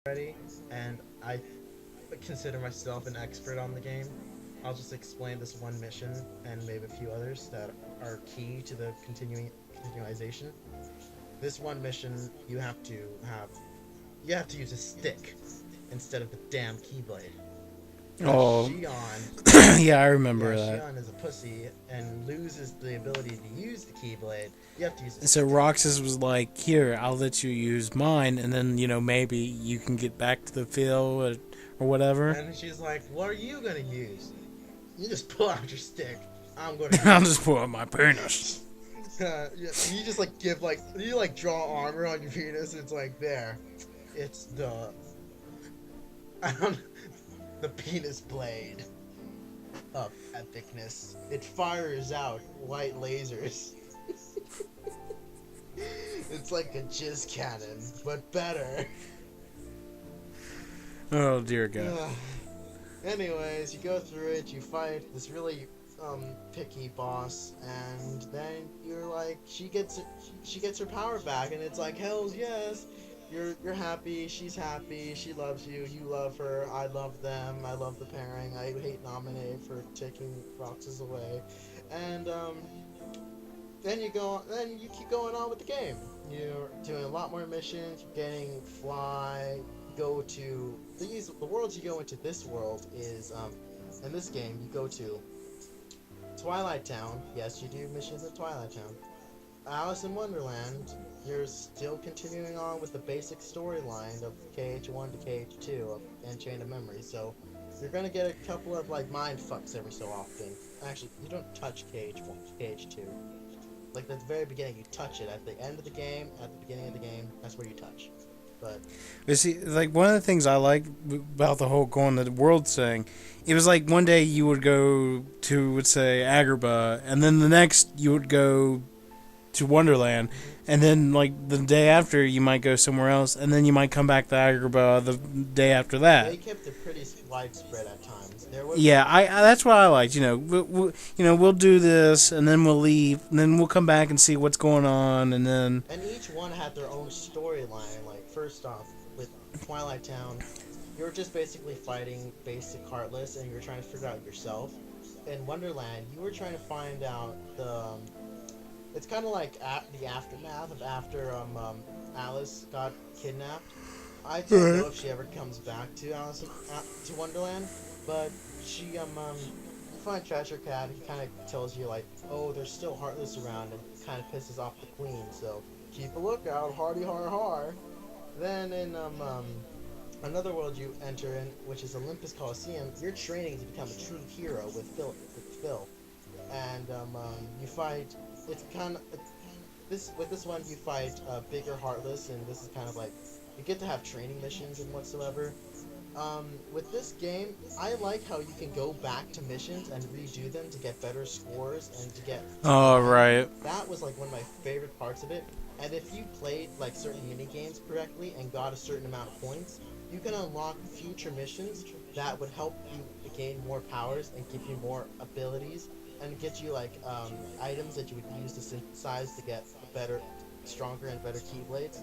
already, and I consider myself an expert on the game. I'll just explain this one mission and maybe a few others that are key to the continuization. This one mission, you have to use a stick instead of the damn keyblade. Because Oh, Shion, yeah, I yeah, remember that. Shion is a pussy and loses the ability to use the keyblade. You have to use a And so stick. Roxas was like, "Here, I'll let you use mine, and then maybe you can get back to the field or whatever." And she's like, "What are you gonna use?" You just pull out your stick. I'm gonna I'll use just pull out my penis. yeah, you just like give like you like draw armor on your penis. And it's like there. It's the I don't the penis blade of epicness. It fires out white lasers. It's like a jizz cannon, but better. Oh dear God. Anyways, you go through it. You fight this really picky boss, and then you're like, she gets her power back, and it's like, hell's yes. You're happy. She's happy. She loves you. You love her. I love them. I love the pairing. I hate Nominate for taking Roxas away, and then you go. Then you keep going on with the game. You're doing a lot more missions. You're getting fly. Go to the worlds you go into. This world is in this game you go to Twilight Town. Yes, you do missions at Twilight Town. Alice in Wonderland. You're still continuing on with the basic storyline of KH1 to KH2 and Chain of Memory. So you're gonna get a couple of like mind fucks every so often. Actually, you don't touch KH1, KH2. Like at the very beginning, you touch it. At the end of the game, at the beginning of the game, that's where you touch. But But see, like one of the things I like about the whole going to the world thing, it was like one day you would go to, let's say, Agrabah, and then the next you would go to Wonderland, and then like the day after you might go somewhere else, and then you might come back to Agrabah the day after that. they kept it pretty widespread at times. There was Yeah, I that's what I liked. We'll do this, and then we'll leave, and then we'll come back and see what's going on, and then and each one had their own storyline. Like first off, with Twilight Town, you're just basically fighting basic Heartless, and you're trying to figure out yourself. In Wonderland, you were trying to find out the. It's kind of like the aftermath of after Alice got kidnapped. I don't know if she ever comes back to to Wonderland, but she you find Treasure Cat. He kind of tells you like, oh, there's still Heartless around, and kind of pisses off the Queen. So keep a lookout, hardy har har. Then in another world you enter in, which is Olympus Coliseum, you're training to become a true hero with Phil, and you fight. It's kind of this with this one you fight bigger Heartless, and this is kind of like you get to have training missions and whatsoever. With this game, I like how you can go back to missions and redo them to get better scores and to get oh fly. right, That was like one of my favorite parts of it. And if you played like certain mini games correctly and got a certain amount of points, you can unlock future missions that would help you gain more powers and give you more abilities and get you like items that you would use to synthesize to get better, stronger and better keyblades.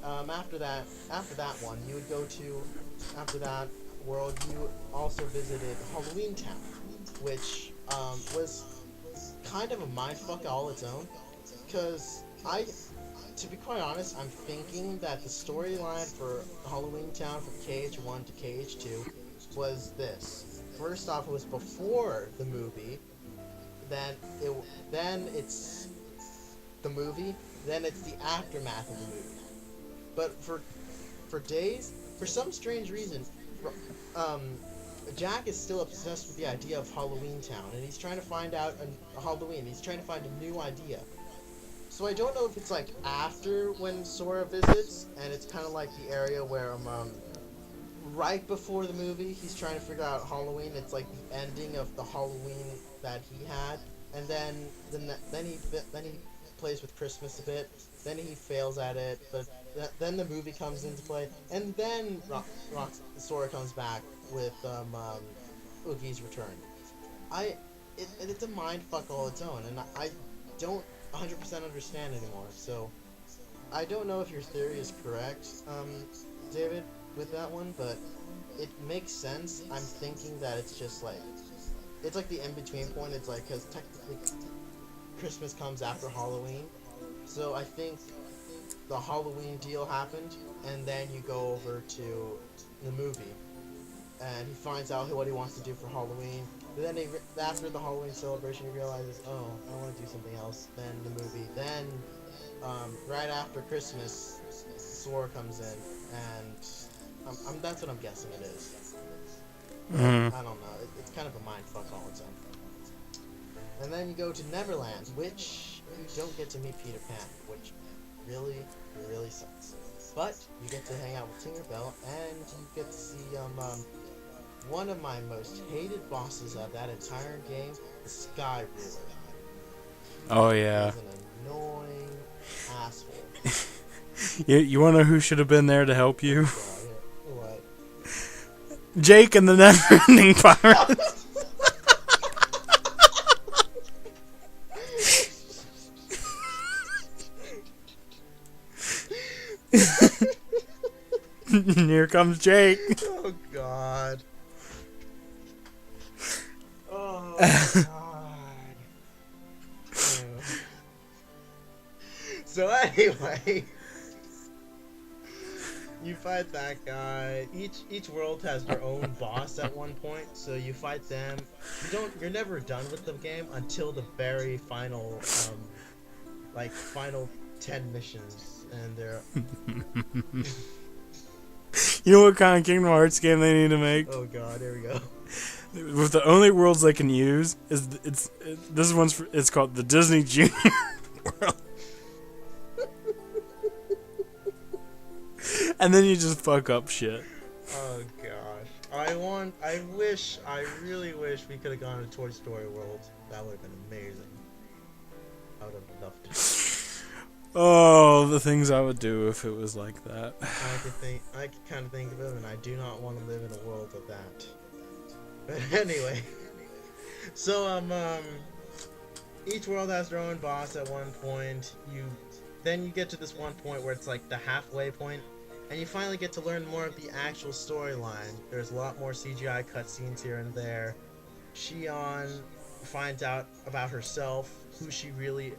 After that one, you would go to after that world. You also visited Halloween Town, which was kind of a mindfuck all its own. Because to be quite honest, I'm thinking that the storyline for Halloween Town from KH1 to KH2 was this. First off, it was before the movie. Then it's the movie. Then it's the aftermath of the movie. But for days, for some strange reason, um, Jack is still obsessed with the idea of Halloween Town, and he's trying to find out a Halloween. He's trying to find a new idea. So I don't know if it's like after when Sora visits, and it's kind of like the area where right before the movie, he's trying to figure out Halloween. It's like the ending of the Halloween that he had, and then he plays with Christmas a bit. Then he fails at it, but then the movie comes into play, and then Sora comes back with Oogie's Return. It's a mind fuck all its own, and I don't 100% understand anymore. So I don't know if your theory is correct. David, with that one, but it makes sense. I'm thinking that it's just like it's like the in between point. It's like because technically Christmas comes after Halloween, so I think the Halloween deal happened, and then you go over to the movie, and he finds out what he wants to do for Halloween. But then after the Halloween celebration, he realizes, oh, I want to do something else. Then the movie. Then, right after Christmas, Sora comes in, and that's what I'm guessing it is. Mm. I don't know. It's kind of a mind fuck all its own. And then you go to Neverland, which you don't get to meet Peter Pan, which really, really sucks. But you get to hang out with Tinkerbell, and you get to see one of my most hated bosses of that entire game, the Sky Ruler. Oh yeah. He's an annoying asshole. You want to know who should have been there to help you? What? Jake and the Never-Ending Pirates. Here comes Jake. Oh God. Oh God. So anyway, you fight that guy. Each world has their own boss at one point, so you fight them. You're never done with the game until the very final final 10 missions, and they're You know what kind of Kingdom Hearts game they need to make? oh God, here we go. With the only worlds they can use it's called the Disney Junior World. And then you just fuck up shit. Oh gosh, I really wish we could have gone to Toy Story World. That would have been amazing. I would have loved it. Oh, the things I would do if it was like that. I could kind of think of it, and I do not want to live in a world of that. But anyway, so each world has their own boss at one point. Then you get to this one point where it's like the halfway point, and you finally get to learn more of the actual storyline. There's a lot more CGI cutscenes here and there. Shion finds out about herself, who she really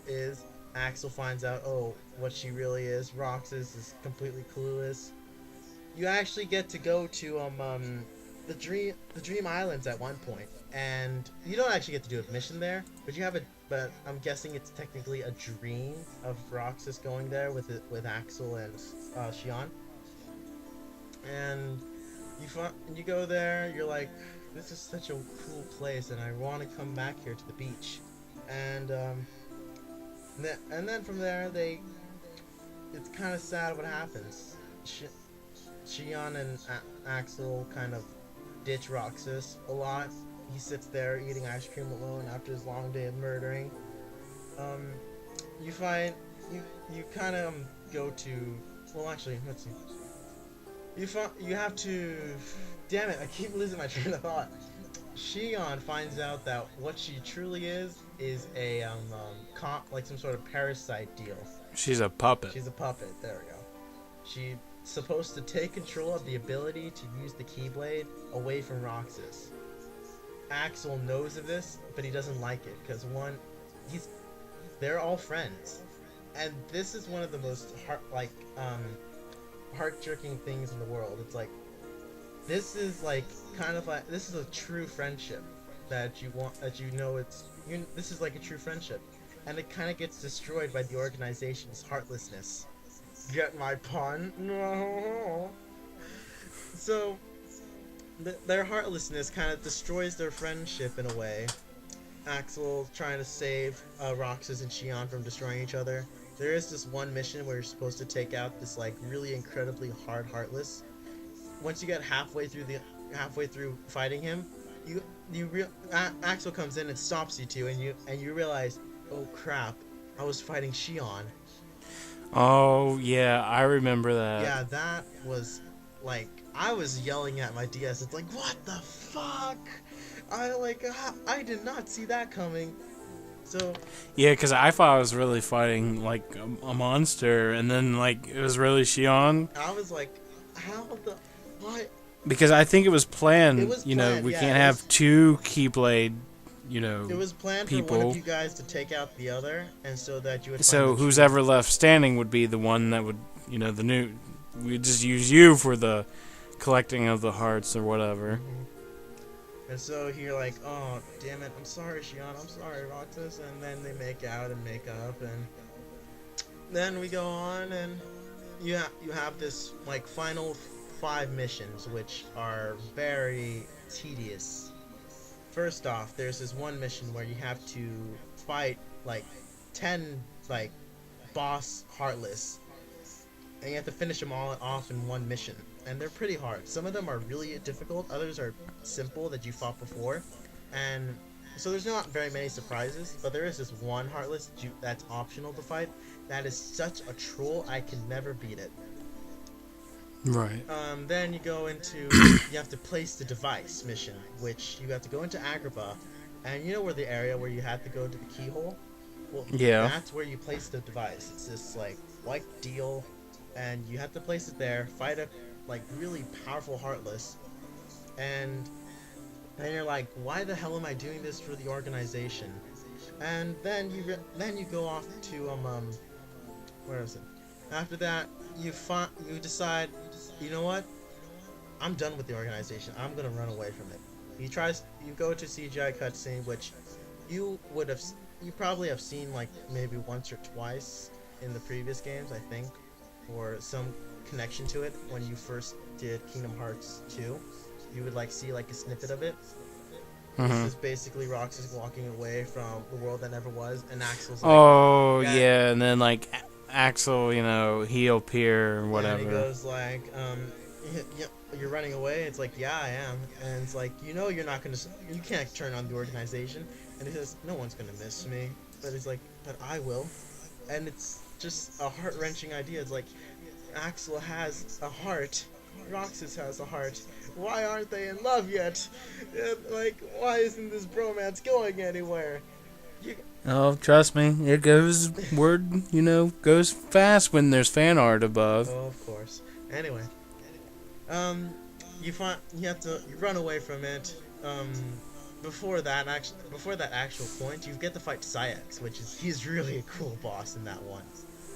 is. Axel finds out, what she really is. Roxas is completely clueless. You actually get to go to the Dream Islands at one point, and you don't actually get to do a mission there, but I'm guessing it's technically a dream of Roxas going there with Axel and Shion. And you go there, you're like, this is such a cool place, and I want to come back here to the beach. And then from there, it's kind of sad what happens. Shion and Axel kind of ditch Roxas a lot. He sits there eating ice cream alone after his long day of murdering. You kind of go to, well, actually, let's see. You have to, damn it, I keep losing my train of thought. Shion finds out that what she truly is a like some sort of parasite deal. She's a puppet. She's a puppet. There we go. She's supposed to take control of the ability to use the Keyblade away from Roxas. Axel knows of this, but he doesn't like it because they're all friends, and this is one of the most heart-jerking things in the world. It's like this is a true friendship this is like a true friendship, and it kind of gets destroyed by the organization's heartlessness. Get my pun? No. So their heartlessness kind of destroys their friendship in a way. Axel trying to save Roxas and Shion from destroying each other. There is this one mission where you're supposed to take out this really incredibly hard Heartless. Once you get halfway through fighting him, Axel comes in and stops you two, and you realize, oh crap, I was fighting Shion. Oh yeah, I remember that. Yeah, that was I was yelling at my DS. It's like, what the fuck? I did not see that coming. So yeah, because I thought I was really fighting a monster, and then it was really Shion. I was like, How the what? Because I think it was planned. It was You know, planned. we Yeah, can't have two Keyblade. You it know, was planned for one of people. you guys to take out the other, and so that you would find So the who's true. ever left standing would be the one that would, you know, the new. We'd just use you for the collecting of the hearts or whatever. Mhm. And so you're like, oh damn it, I'm sorry, Shion, I'm sorry, Roxas, and then they make out and make up, and then we go on, and you have this like final 5 missions, which are very tedious. First off, there's this one mission where you have to fight like 10 like boss heartless, and you have to finish them all off in one mission. And they're pretty hard. Some of them are really difficult. Others are simple that you fought before, and so there's not very many surprises. But there is this one heartless that's optional to fight. That is such a troll. I can never beat it. Right. Then you go into you have to place the device mission, which you have to go into Agrabah, and you know where the area where you have to go to the keyhole. Well, Yeah. that's where you place the device. It's this like white deal, and you have to place it there. Fight a like really powerful heartless, and then you're like, why the hell am I doing this for the organization? And then you go off to where is it? After that, you decide, you know what? I'm done with the organization. I'm gonna run away from it. You go to CGI cutscene, which you would have you probably have seen like maybe once or twice in the previous games, I think, or some connection to it when you first did Kingdom Hearts 2. You would like see like a snippet of it. This is basically Roxas walking away from the world that never was, and Axel's like, Oh yeah, and then like Axel, you know, he'll appear or whatever. and he goes like, you're running away. It's like, yeah, I am. And it's like, you know, you can't turn on the organization. And he says, no one's gonna miss me. But he's like, but I will. And it's just a heart-wrenching idea. It's like, Axel has a heart. Roxas has a heart. Why aren't they in love yet? Like, why isn't this bromance going anywhere? Oh, trust me, it goes word, you know, goes fast when there's fan art above. Oh, of course. Anyway, you run away from it. Before that actual point, you get to fight Syx, he's really a cool boss in that one,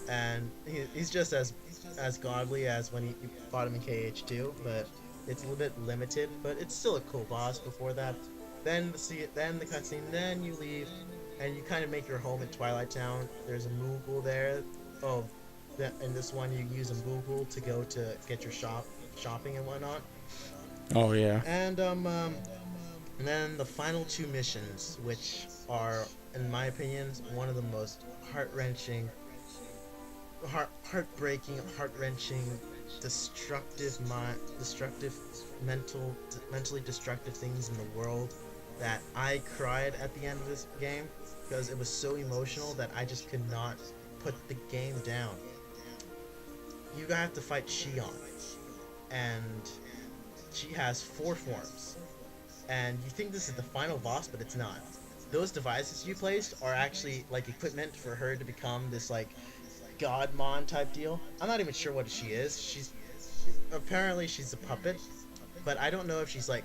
and he's just as godly as when you fought him in KH2, but it's a little bit limited, but it's still a cool boss. Before that, then the cutscene, then you leave, and you kind of make your home at Twilight Town. There's a Moogle there. Oh, in this one you use a Moogle to go to get your shopping and whatnot. Oh yeah. And then the final 2 missions, which are, in my opinion, one of the most heartbreaking, mentally destructive things in the world, that I cried at the end of this game because it was so emotional that I just could not put the game down. You have to fight Shion, and she has 4 forms. And you think this is the final boss, but it's not. Those devices you placed are actually like equipment for her to become this like Godmon type deal. I'm not even sure what she is. Apparently she's a puppet, but I don't know if she's like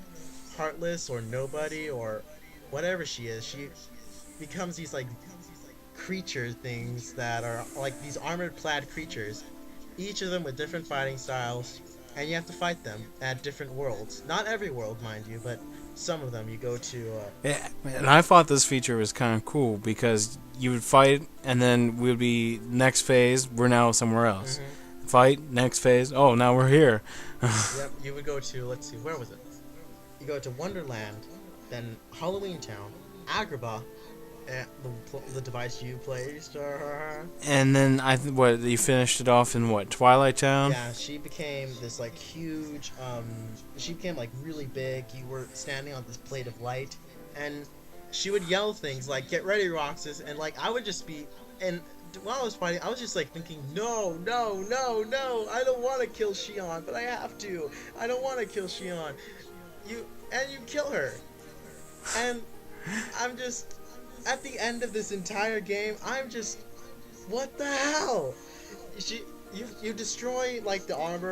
heartless or nobody or whatever she is. She becomes these like creature things that are like these armored clad creatures, each of them with different fighting styles, and you have to fight them at different worlds. Not every world, mind you, but some of them you go to. Yeah, and I thought this feature was kind of cool because you would fight, and then we would be next phase. We're now somewhere else. Mm-hmm. Fight, next phase. Oh, now we're here. Yep, you would go to, let's see, where was it? You go to Wonderland, then Halloween Town, Agrabah, the device you placed. And then you finished it off in what, Twilight Town? Yeah, she became this like huge. She became like really big. You were standing on this plate of light, and she would yell things like "Get ready, Roxas!" And like I would just be, and while I was fighting, I was just like thinking, no, no, no, no, I don't want to kill Shion, but I have to. I don't want to kill Shion. You kill her, and I'm just. At the end of this entire game, I'm just, what the hell? You destroy like the armor